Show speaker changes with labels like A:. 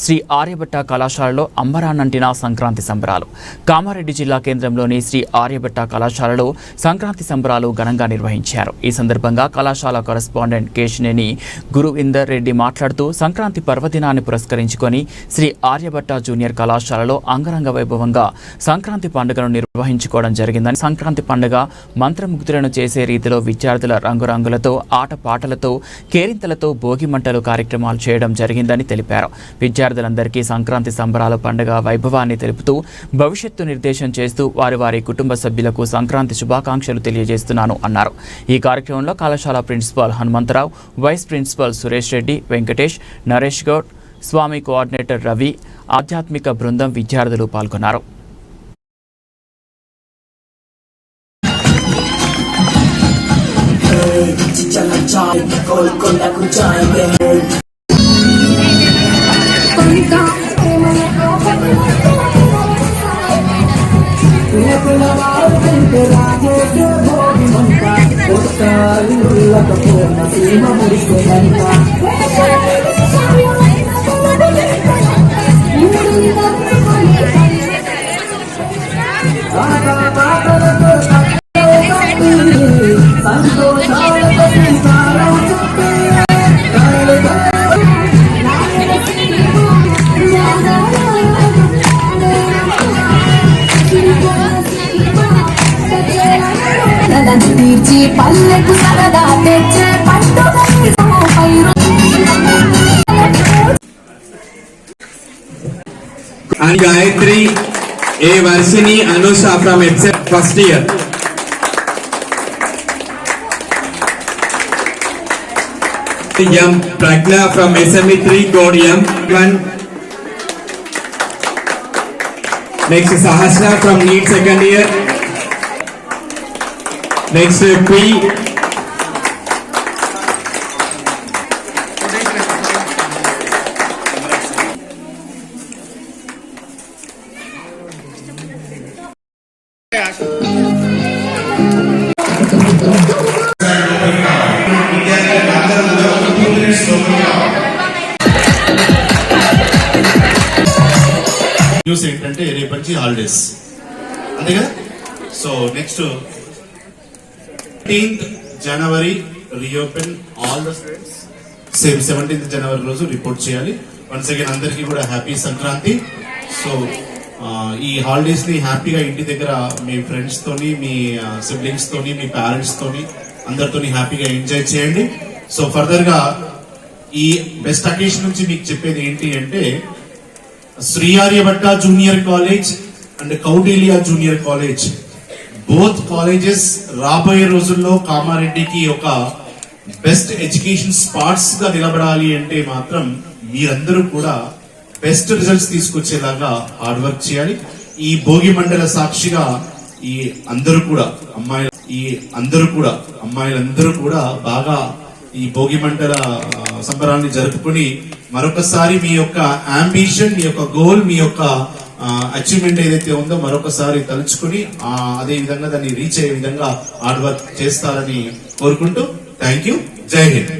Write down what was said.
A: శ్రీ ఆర్యభట్ట కళాశాలలో అంబరాన్నంటిన సంక్రాంతి సంబరాలు. కామారెడ్డి జిల్లా కేంద్రంలోని శ్రీ ఆర్యభట్ట కళాశాలలో సంక్రాంతి సంబరాలు ఘనంగా నిర్వహించారు. ఈ సందర్భంగా కళాశాల కరెస్పాండెంట్ కేశినేని గురువిందర్ రెడ్డి మాట్లాడుతూ సంక్రాంతి పర్వదినాన్ని పురస్కరించుకొని శ్రీ ఆర్యభట్ట జూనియర్ కళాశాలలో అంగరంగ వైభవంగా సంక్రాంతి పండుగను నిర్వహించుకోవడం జరిగిందని, సంక్రాంతి పండుగ మంత్రముగ్ధులను చేసే రీతిలో విద్యార్థుల రంగురంగులతో, ఆటపాటలతో, కేరింతలతో భోగి మంటలు కార్యక్రమాలు చేయడం జరిగిందని తెలిపారు. విద్యార్థులందరికీ సంక్రాంతి సంబరాల పండుగ వైభవాన్ని తెలుపుతూ భవిష్యత్తు నిర్దేశం చేస్తూ వారి కుటుంబ సభ్యులకు సంక్రాంతి శుభాకాంక్షలు తెలియజేస్తున్నాను అన్నారు. ఈ కార్యక్రమంలో కళాశాల principal Hanumantharao, vice principal Suresh Reddy, Venkatesh, Naresh Goud, Swamy coordinator Ravi, ఆధ్యాత్మిక బృందం, విద్యార్థులు పాల్గొన్నారు.
B: And Gayatri A. Varsini Anusha from XF first year. M. Pragna from SME 3 code M1. Next Sahasra from NEET second year. Next P.
C: News ఏంటంటే రేపటి హాలిడేస్ అంతేగా. So next 17th January reopen all the students. Same 17th January రోజు report చేయాలి. Once again అందరికీ కూడా happy Sankranti. So ఈ holidays ని హ్యాపీగా ఇంటి దగ్గర మీ ఫ్రెండ్స్ తోని, మీ సిబ్లింగ్స్ తోని, మీ పేరెంట్స్ తోని అందరితోని హ్యాపీగా ఎంజాయ్ చేయండి. సో ఫర్దర్ గా ఈ బెస్ట్ అకేషన్ నుంచి మీకు చెప్పేది ఏంటి అంటే, Shri Aryabhatta junior college and Kautilya junior college, both colleges రాబోయే రోజుల్లో కామారెడ్డికి ఒక బెస్ట్ ఎడ్యుకేషన్ స్పాట్స్ గా నిలబడాలి అంటే మాత్రం మీరందరూ కూడా బెస్ట్ రిజల్ట్స్ తీసుకొచ్చేలాగా హార్డ్ వర్క్ చేయాలి. ఈ భోగి మండల సాక్షిగా ఈ అందరూ కూడా అమ్మాయిలందరూ కూడా బాగా ఈ భోగి మంటల సంబరాన్ని జరుపుకుని మరొకసారి మీ యొక్క అంబిషన్, మీ యొక్క గోల్, మీ యొక్క అచీవ్మెంట్ ఏదైతే ఉందో మరొకసారి తలుచుకుని అదే విధంగా దాన్ని రీచ్ అయ్యే విధంగా హార్డ్ వర్క్ చేస్తారని కోరుకుంటూ థ్యాంక్ యూ. జై హింద్.